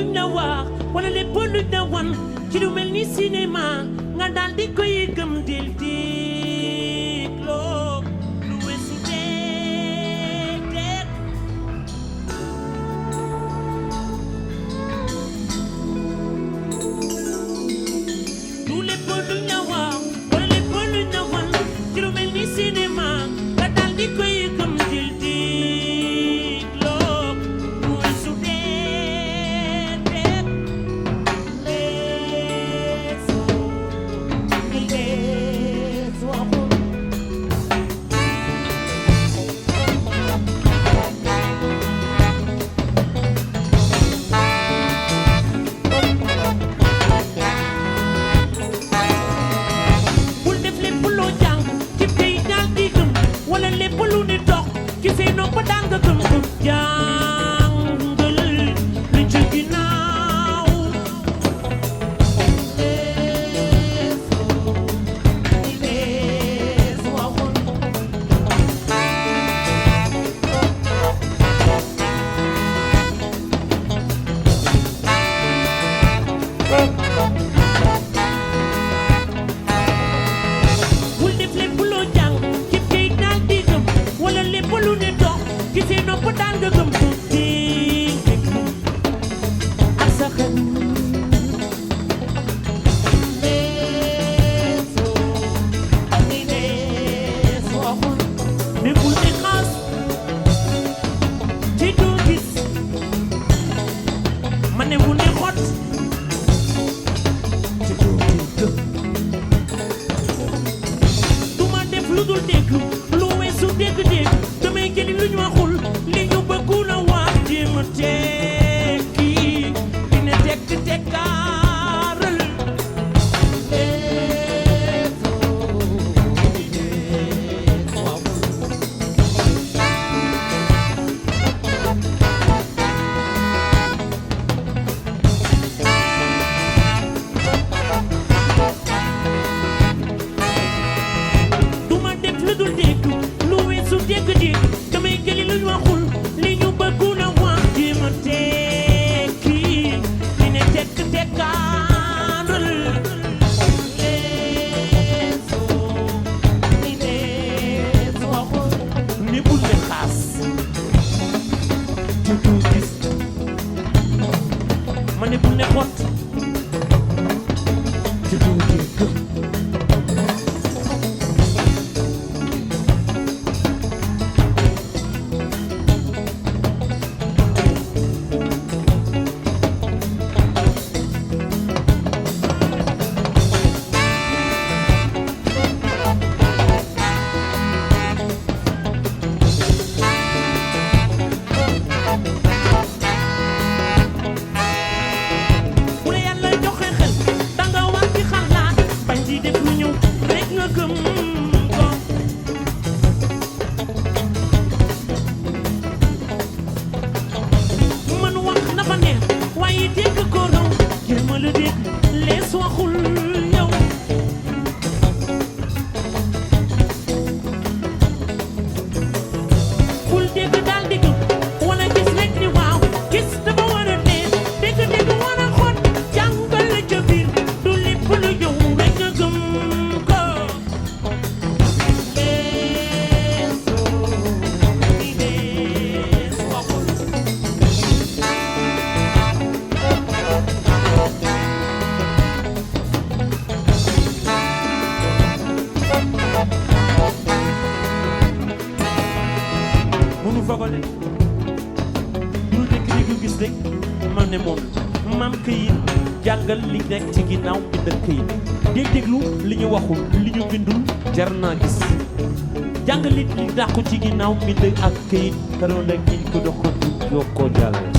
luñ la wax wala lépp luñ la wan ci lu mel ni cinéma nga daal di koy gëm del dégloo lu weesu déet du lépp luñ la wax wala lépp luñ la wan ci lu mel ni cinéma nga daal di koy gëm del dégloo lu weesu déet bul def lépp loo jàng ci tey daal di gëm wala lépp lu ne dox ci say nopp daal nga gëm ko jàngal li ci ginnaaw bul def lépp loo jàng ci tey daal di gëm wala lépp lu ne dox ci say nopp daal nga gëm ko déglu ak sa xel ne bul ne xaas te doo gis ma ne bul ne xot te doo dégg du ma def lu dul déglu lu weesu dégg-dégg damay jëli lu ñu waxul li ñu bëggu la wax jéem a tekki li ne tekk tekkaaral du ma def lu dul déglu lu weesu dégg-dégg damay jëli lu ñu waxul li ñu bëggu la wax jéem a tekki li ne tekk tekkaaral ne bul ne xaas te doo gis ma ne bul ne xot te doo dégg bu la yàlla joxe xel danga war di xalaat bañ di def lu ñëw rek nga gëm ko mën wax na fa neex waaye dégg ko raw jéem a la dégg lees waxul yow bul dégg daal di gëm wala gis rek ni waaw gis dafa war a neex dégg war a xot jàngal la ca biir du lépp lu ñëw rek nga gëm ko lees waxul mënu fogole du dégg gis rek man ne moom maam këyit jàngal li nekk ci ginnaaw bindal këyit dégg déglu li ñu waxul li ñu bindul jar naa gis jàngal li dàqu ci ginnaaw bind ak këyit karoon rek ñi ko dox ko yoo ko jàllale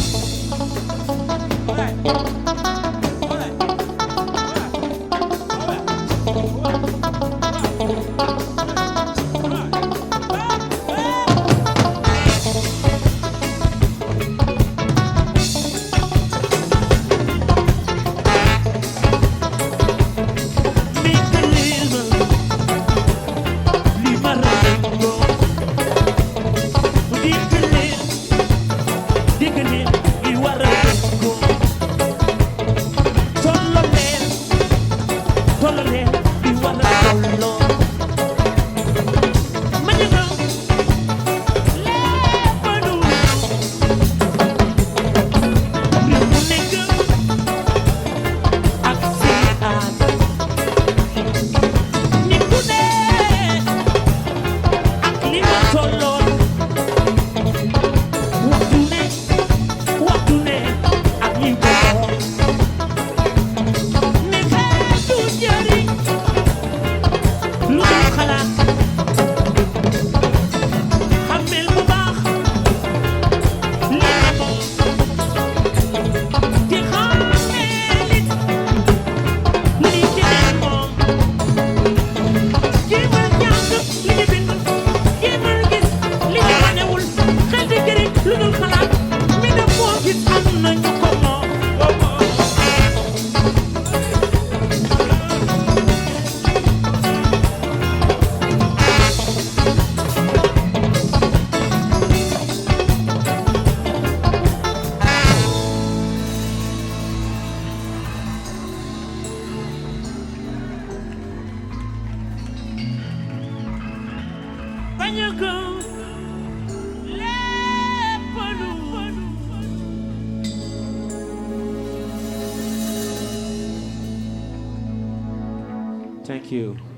dul xalaat mi ne moo gis am nañu ko moom bañ a gëm lépp lu Thank you.